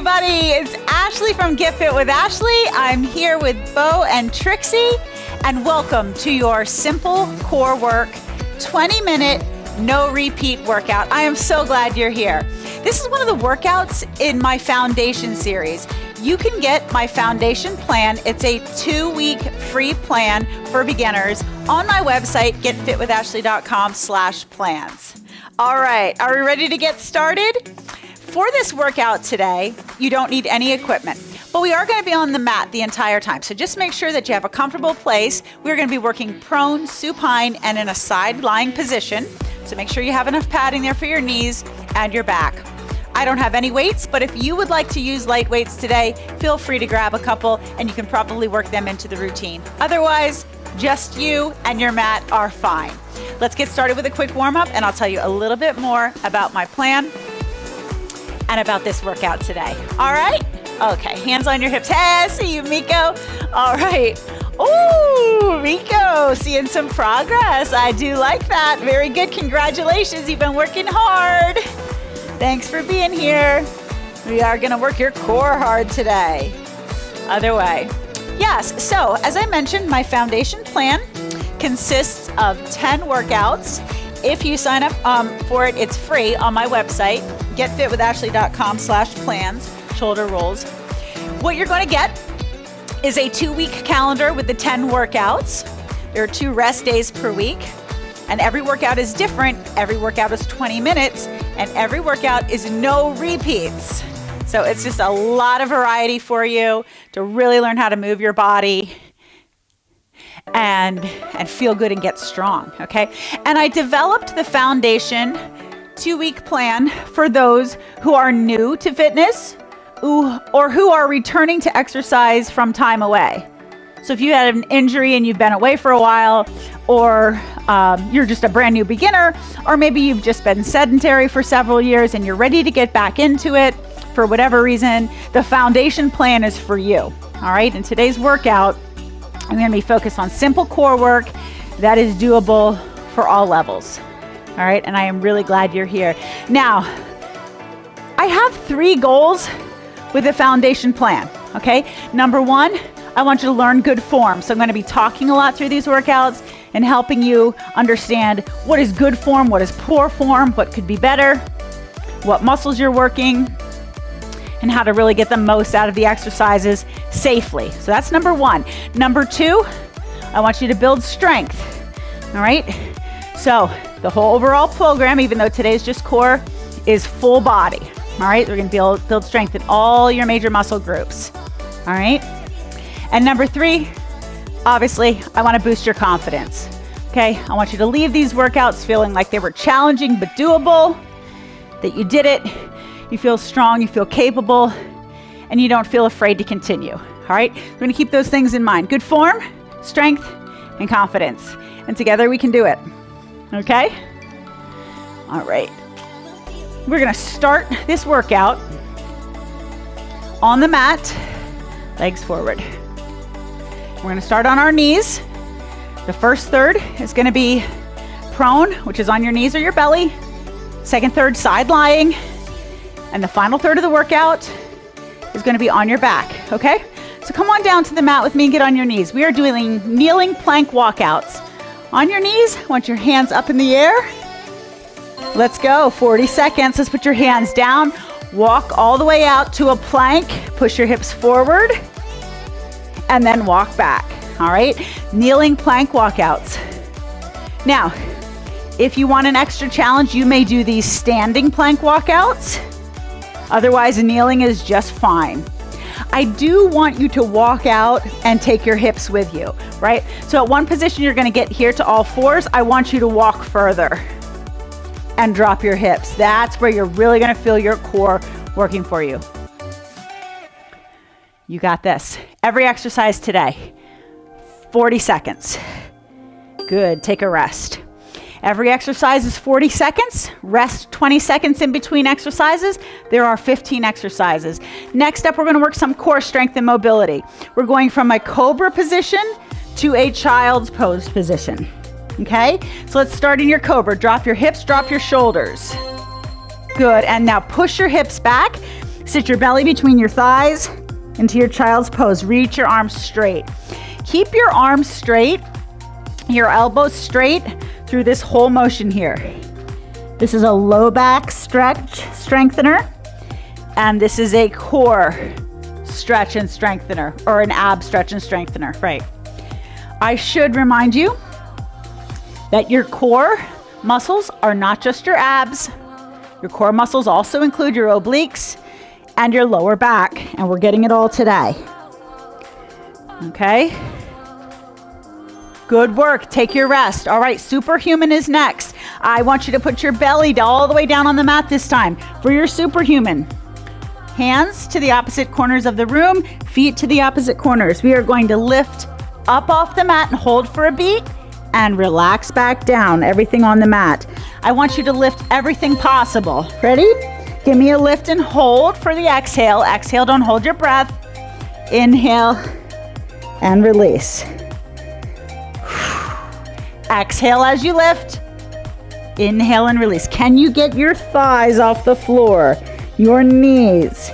everybody. It's Ashley from Get Fit with Ashley. I'm here with Bo and Trixie, and welcome to your simple core work, 20-minute, no repeat workout. I am so glad you're here. This is one of the workouts in my foundation series. You can get my foundation plan. It's a 2-week free plan for beginners on my website, getfitwithashley.com/plans. All right, are we ready to get started? For this workout today, you don't need any equipment, but we are going to be on the mat the entire time. So just make sure that you have a comfortable place. We're going to be working prone, supine, and in a side lying position. So make sure you have enough padding there for your knees and your back. I don't have any weights, but if you would like to use light weights today, feel free to grab a couple and you can probably work them into the routine. Otherwise, just you and your mat are fine. Let's get started with a quick warm up and I'll tell you a little bit more about my plan and about this workout today. All right? Okay, hands on your hips. Hey, I see you, Miko. All right. Ooh, Miko, seeing some progress. I do like that. Very good. Congratulations. You've been working hard. Thanks for being here. We are going to work your core hard today. Other way. Yes, so as I mentioned, my foundation plan consists of 10 workouts. If you sign up for it, it's free on my website, getfitwithashley.com/plans, shoulder rolls. What you're going to get is a 2-week calendar with the 10 workouts. There are 2 rest days per week, and every workout is different. Every workout is 20 minutes, and every workout is no repeats. So it's just a lot of variety for you to really learn how to move your body and feel good and get strong, okay? And I developed the foundation 2-week plan for those who are new to fitness or who are returning to exercise from time away. So if you had an injury and you've been away for a while, or you're just a brand new beginner, or maybe you've just been sedentary for several years and you're ready to get back into it for whatever reason, the foundation plan is for you. All right, in today's workout, I'm going to be focused on simple core work that is doable for all levels. All right, and I am really glad you're here. Now, I have 3 goals with the foundation plan, okay? Number 1, I want you to learn good form. So I'm going to be talking a lot through these workouts and helping you understand what is good form, what is poor form, what could be better, what muscles you're working, and how to really get the most out of the exercises safely. So that's number 1. Number 2, I want you to build strength, all right? So the whole overall program, even though today's just core, is full body, all right? We're gonna build strength in all your major muscle groups, all right? And number 3, obviously, I wanna boost your confidence, okay? I want you to leave these workouts feeling like they were challenging but doable, that you did it, you feel strong, you feel capable, and you don't feel afraid to continue, all right? We're gonna keep those things in mind. Good form, strength, and confidence. And together we can do it, okay? All right. We're gonna start this workout on the mat, legs forward. We're gonna start on our knees. The first third is gonna be prone, which is on your knees or your belly. Second third, side lying. And the final third of the workout is gonna be on your back, okay? So come on down to the mat with me and get on your knees. We are doing kneeling plank walkouts. On your knees, I want your hands up in the air. Let's go, 40 seconds. Let's put your hands down. Walk all the way out to a plank. Push your hips forward and then walk back, all right? Kneeling plank walkouts. Now, if you want an extra challenge, you may do these standing plank walkouts. Otherwise, kneeling is just fine. I do want you to walk out and take your hips with you, right? So at one position, you're gonna get here to all fours. I want you to walk further and drop your hips. That's where you're really gonna feel your core working for you. You got this. Every exercise today, 40 seconds. Good, take a rest. Every exercise is 40 seconds. Rest 20 seconds in between exercises. There are 15 exercises. Next up, we're gonna work some core strength and mobility. We're going from a Cobra position to a child's pose position, okay? So let's start in your Cobra. Drop your hips, drop your shoulders. Good, and now push your hips back. Sit your belly between your thighs into your child's pose. Reach your arms straight. Keep your arms straight, your elbows straight through this whole motion here. This is a low back stretch strengthener, and this is a core stretch and strengthener, or an ab stretch and strengthener, right? I should remind you that your core muscles are not just your abs. Your core muscles also include your obliques and your lower back, and we're getting it all today. Okay? Good work. Take your rest. All right, Superhuman is next. I want you to put your belly all the way down on the mat this time for your Superhuman. Hands to the opposite corners of the room, feet to the opposite corners. We are going to lift up off the mat and hold for a beat and relax back down, everything on the mat. I want you to lift everything possible. Ready? Give me a lift and hold for the exhale. Exhale, don't hold your breath. Inhale and release. Exhale as you lift. Inhale and release. Can you get your thighs off the floor? Your knees.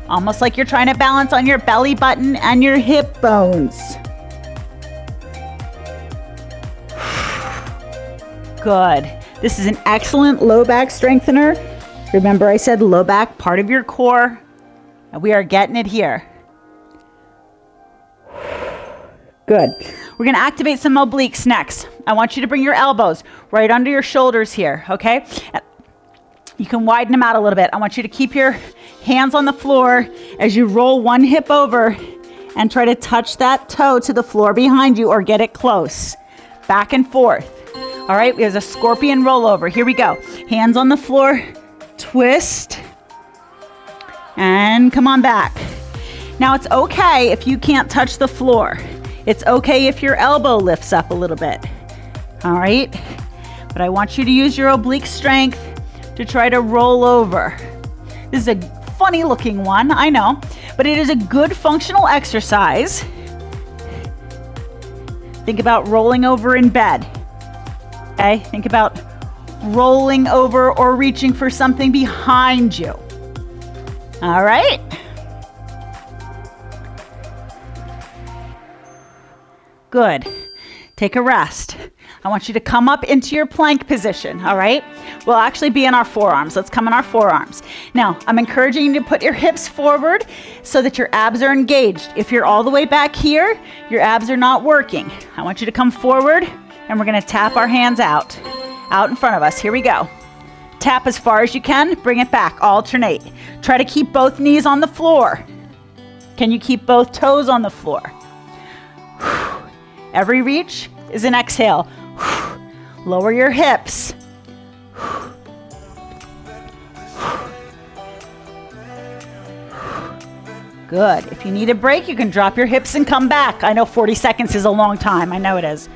Almost like you're trying to balance on your belly button and your hip bones. Good. This is an excellent low back strengthener. Remember I said low back, part of your core. And we are getting it here. Good. We're going to activate some obliques next. I want you to bring your elbows right under your shoulders here, okay? You can widen them out a little bit. I want you to keep your hands on the floor as you roll one hip over and try to touch that toe to the floor behind you or get it close. Back and forth. All right, there's a scorpion rollover. Here we go. Hands on the floor, twist, and come on back. Now it's okay if you can't touch the floor. It's okay if your elbow lifts up a little bit, all right? But I want you to use your oblique strength to try to roll over. This is a funny looking one, I know, but it is a good functional exercise. Think about rolling over in bed, okay? Think about rolling over or reaching for something behind you, all right? Good. Take a rest. I want you to come up into your plank position, all right? We'll actually be in our forearms. Let's come in our forearms. Now, I'm encouraging you to put your hips forward so that your abs are engaged. If you're all the way back here, your abs are not working. I want you to come forward, and we're going to tap our hands out in front of us. Here we go. Tap as far as you can. Bring it back. Alternate. Try to keep both knees on the floor. Can you keep both toes on the floor? Every reach is an exhale. Lower your hips. Good. If you need a break, you can drop your hips and come back. I know 40 seconds is a long time. I know it is.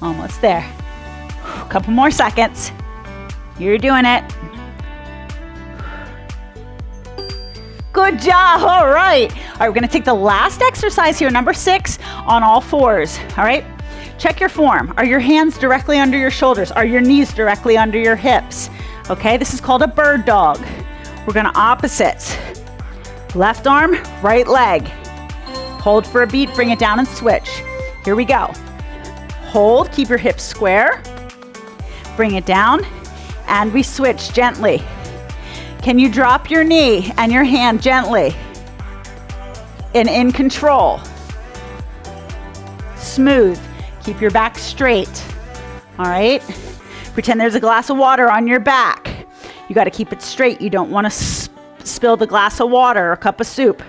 Almost there. A couple more seconds. You're doing it. Good job. All right. All right, we're going to take the last exercise here, number 6, on all fours. All right. Check your form. Are your hands directly under your shoulders? Are your knees directly under your hips? Okay, this is called a bird dog. We're going to opposites. Left arm, right leg. Hold for a beat, bring it down and switch. Here we go. Hold, keep your hips square. Bring it down, and we switch gently. Can you drop your knee and your hand gently? And in control. Smooth. Keep your back straight. All right? Pretend there's a glass of water on your back. You got to keep it straight. You don't want to spill the glass of water or cup of soup.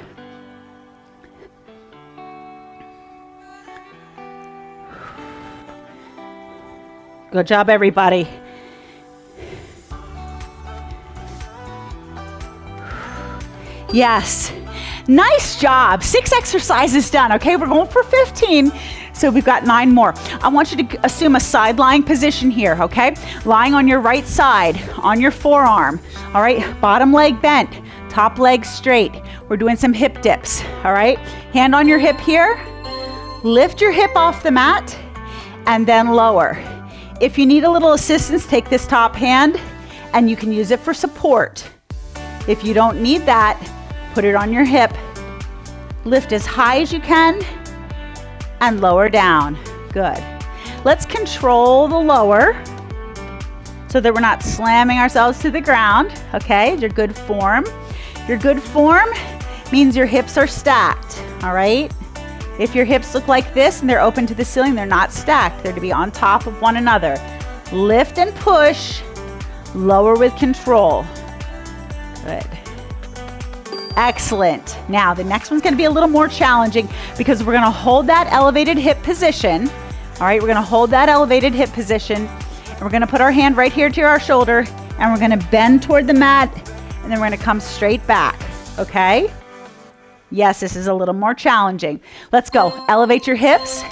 Good job, everybody. Yes. Nice job. 6 exercises done. Okay, we're going for 15. So we've got 9 more. I want you to assume a side lying position here, okay? Lying on your right side, on your forearm. All right, bottom leg bent, top leg straight. We're doing some hip dips, all right? Hand on your hip here. Lift your hip off the mat and then lower. If you need a little assistance, take this top hand and you can use it for support. If you don't need that, put it on your hip. Lift as high as you can and lower down. Good. Let's control the lower so that we're not slamming ourselves to the ground. Okay, your good form. Your good form means your hips are stacked, all right? If your hips look like this and they're open to the ceiling, they're not stacked. They're to be on top of one another. Lift and push, lower with control. Good. Excellent. Now, the next one's gonna be a little more challenging because we're gonna hold that elevated hip position. All right, we're gonna hold that elevated hip position and we're gonna put our hand right here to our shoulder and we're gonna bend toward the mat and then we're gonna come straight back, okay? Yes, this is a little more challenging. Let's go. Elevate your hips.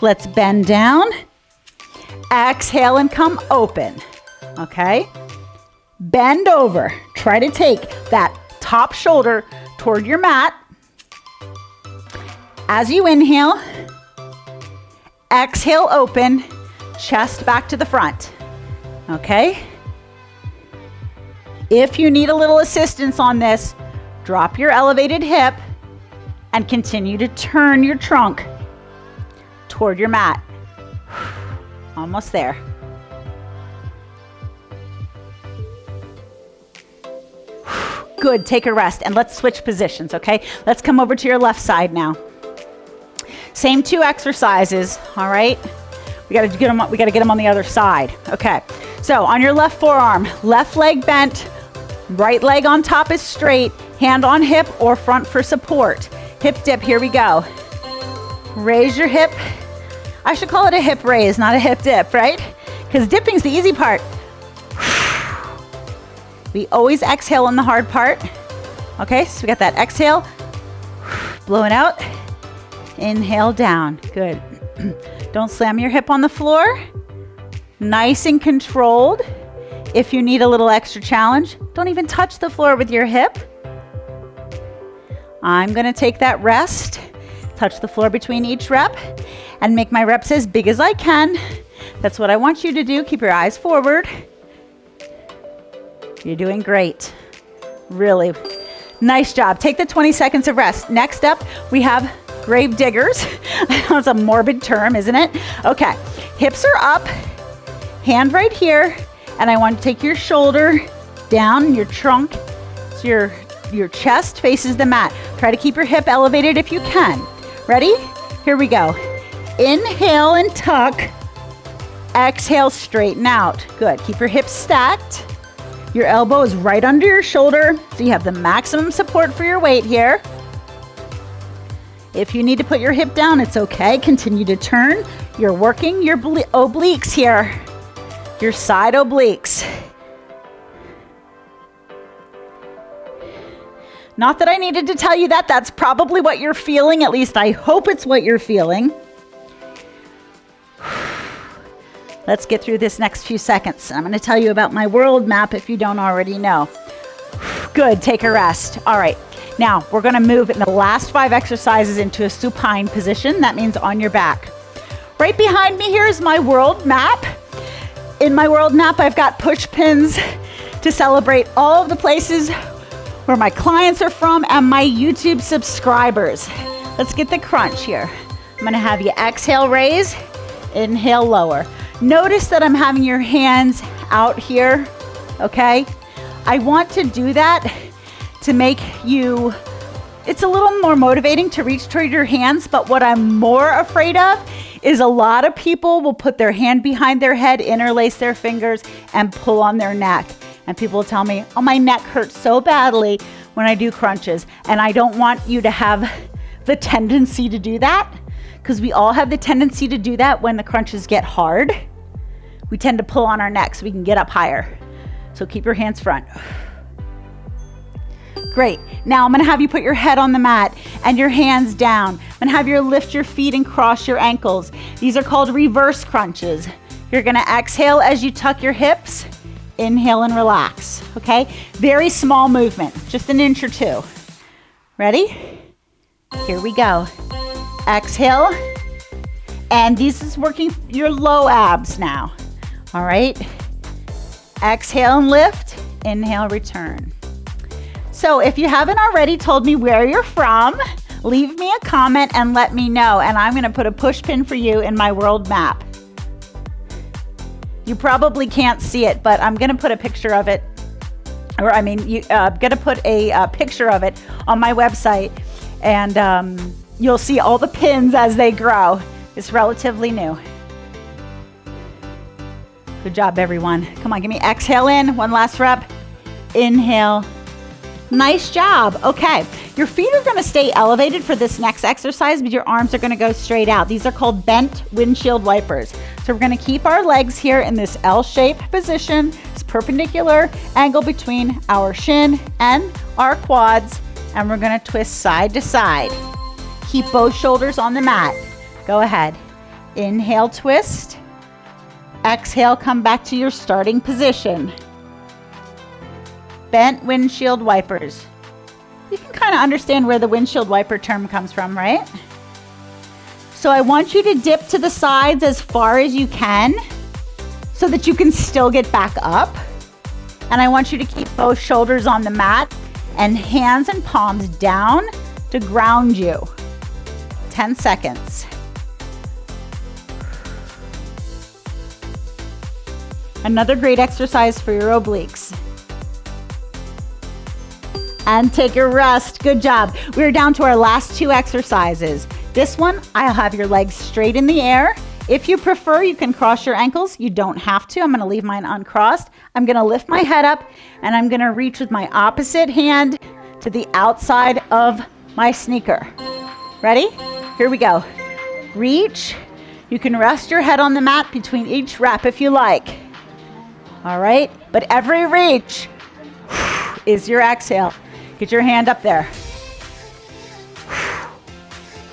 Let's bend down. Exhale and come open, okay? Bend over. Try to take that top shoulder toward your mat. As you inhale, exhale, open, chest back to the front, okay? If you need a little assistance on this, drop your elevated hip and continue to turn your trunk toward your mat. Almost there. Good, take a rest and let's switch positions, okay? Let's come over to your left side now. Same 2 exercises, all right? We gotta get them on the other side, okay? So on your left forearm, left leg bent, right leg on top is straight, hand on hip or front for support. Hip dip, here we go. Raise your hip. I should call it a hip raise, not a hip dip, right? Because dipping's the easy part. We always exhale on the hard part. Okay, so we got that exhale, blow it out, inhale down, good. Don't slam your hip on the floor. Nice and controlled. If you need a little extra challenge, don't even touch the floor with your hip. I'm gonna take that rest, touch the floor between each rep, and make my reps as big as I can. That's what I want you to do. Keep your eyes forward. You're doing great. Really nice job. Take the 20 seconds of rest. Next up, we have grave diggers. That's a morbid term, isn't it? Okay, hips are up, hand right here, and I want to take your shoulder down, your trunk, so your chest faces the mat. Try to keep your hip elevated if you can. Ready? Here we go. Inhale and tuck. Exhale, straighten out. Good. Keep your hips stacked. Your elbow is right under your shoulder, so you have the maximum support for your weight here. If you need to put your hip down, it's okay. Continue to turn. You're working your obliques here, your side obliques. Not that I needed to tell you that. That's probably what you're feeling. At least I hope it's what you're feeling. Let's get through this next few seconds. I'm going to tell you about my world map if you don't already know. Good, take a rest. All right, now we're going to move in the last 5 exercises into a supine position. That means on your back. Right behind me here is my world map. In my world map, I've got push pins to celebrate all of the places where my clients are from and my YouTube subscribers. Let's get the crunch here. I'm going to have you exhale, raise, inhale, lower. Notice that I'm having your hands out here, okay? I want to do that to make you, it's a little more motivating to reach toward your hands, but what I'm more afraid of is a lot of people will put their hand behind their head, interlace their fingers, and pull on their neck. And people will tell me, oh, my neck hurts so badly when I do crunches. And I don't want you to have the tendency to do that, because we all have the tendency to do that when the crunches get hard. We tend to pull on our neck so we can get up higher. So keep your hands front. Great. Now I'm going to have you put your head on the mat and your hands down. I'm going to have you lift your feet and cross your ankles. These are called reverse crunches. You're going to exhale as you tuck your hips. Inhale and relax. Okay? Very small movement, just an inch or 2. Ready? Here we go. Exhale And this is working your low abs now. All right. Exhale and lift. Inhale, return. So if you haven't already told me where you're from, leave me a comment and let me know. And I'm going to put a push pin for you in my world map. You probably can't see it, but I'm going to put a picture of it. Or I'm going to put a picture of it on my website. And you'll see all the pins as they grow. It's relatively new. Good job, everyone. Come on, give me exhale in. One last rep. Inhale. Nice job. Okay. Your feet are going to stay elevated for this next exercise, but your arms are going to go straight out. These are called bent windshield wipers. So we're going to keep our legs here in this L-shaped position. It's perpendicular angle between our shin and our quads. And we're going to twist side to side. Keep both shoulders on the mat. Go ahead. Inhale, twist. Exhale, come back to your starting position. Bent windshield wipers. You can kind of understand where the windshield wiper term comes from, right? So I want you to dip to the sides as far as you can so that you can still get back up. And I want you to keep both shoulders on the mat and hands and palms down to ground you. 10 seconds. Another great exercise for your obliques. And take a rest. Good job. We're down to our last two exercises. This one, I'll have your legs straight in the air. If you prefer, you can cross your ankles. You don't have to. I'm going to leave mine uncrossed. I'm going to lift my head up and I'm going to reach with my opposite hand to the outside of my sneaker. Ready? Here we go. Reach. You can rest your head on the mat between each rep if you like. All right? But every reach is your exhale. Get your hand up there.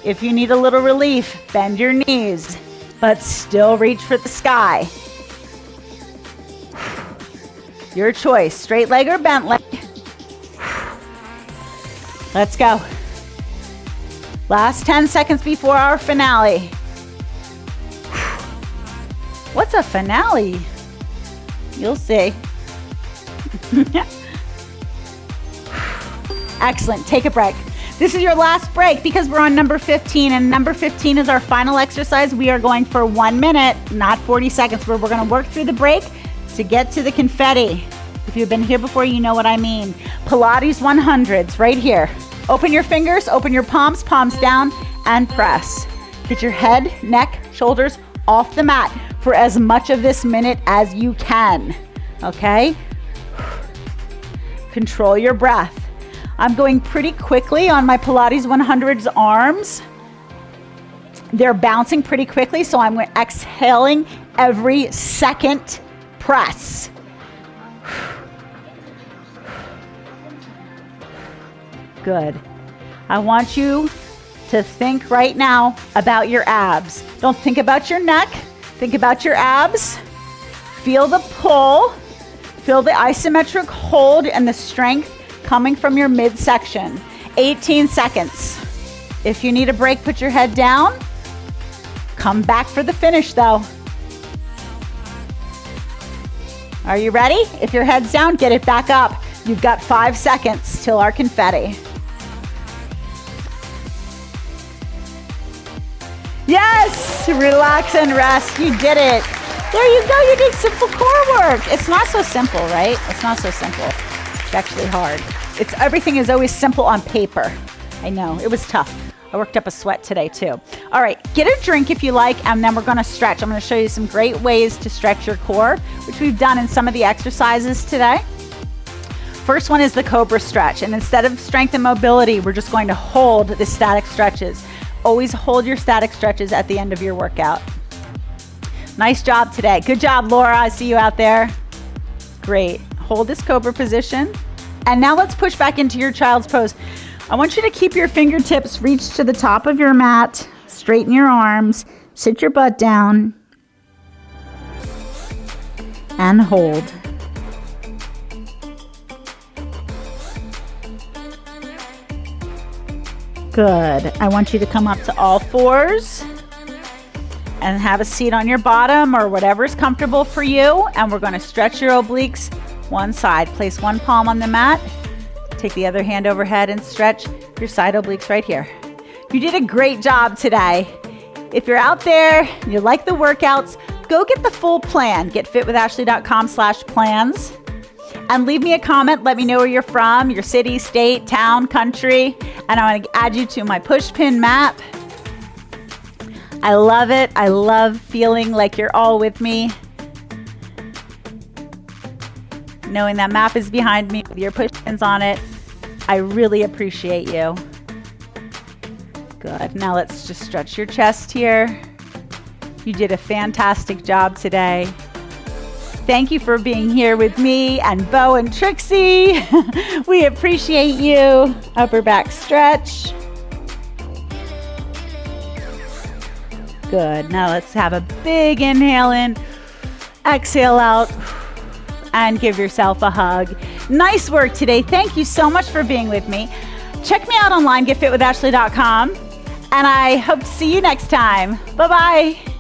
If you need a little relief, bend your knees, but still reach for the sky. Your choice, straight leg or bent leg. Let's go. Last 10 seconds before our finale. What's a finale? You'll see. Excellent. Take a break. This is your last break because we're on number 15, and number 15 is our final exercise. We are going for 1 minute, not 40 seconds, where we're going to work through the break to get to the confetti. If you've been here before, you know what I mean. Pilates 100s right here. Open your fingers, open your palms, palms down, and press. Get your head, neck, shoulders off the mat for as much of this minute as you can. Okay? Control your breath. I'm going pretty quickly on my Pilates 100s arms. They're bouncing pretty quickly, so I'm exhaling every second press. Good. I want you to think right now about your abs. Don't think about your neck. Think about your abs. Feel the pull. Feel the isometric hold and the strength coming from your midsection. 18 seconds. If you need a break, put your head down. Come back for the finish though. Are you ready? If your head's down, get it back up. You've got 5 seconds till our confetti. Yes! Relax and rest. You did it. There you go. You did simple core work. It's not so simple, right? It's not so simple. It's actually hard. Everything is always simple on paper. I know. It was tough. I worked up a sweat today too. All right. Get a drink if you like, and then we're going to stretch. I'm going to show you some great ways to stretch your core, which we've done in some of the exercises today. First one is the Cobra stretch. And instead of strength and mobility, we're just going to hold the static stretches. Always hold your static stretches at the end of your workout. Nice job today. Good job, Laura. I see you out there. Great. Hold this Cobra position. And now let's push back into your child's pose. I want you to keep your fingertips reached to the top of your mat. Straighten your arms. Sit your butt down. And hold. Good. I want you to come up to all fours. and have a seat on your bottom or whatever's comfortable for you. And we're going to stretch your obliques one side. Place one palm on the mat. Take the other hand overhead and stretch your side obliques right here. You did a great job today. If you're out there and you like the workouts, go get the full plan. GetFitWithAshley.com/plans and leave me a comment. Let me know where you're from, your city, state, town, country. And I want to add you to my push pin map. I love it. I love feeling like you're all with me. Knowing that map is behind me with your push pins on it. I really appreciate you. Good. Now let's just stretch your chest here. You did a fantastic job today. Thank you for being here with me and Bo and Trixie. We appreciate you. Upper back stretch. Good. Now let's have a big inhale in, exhale out, and give yourself a hug. Nice work today. Thank you so much for being with me. Check me out online, getfitwithashley.com, and I hope to see you next time. Bye-bye.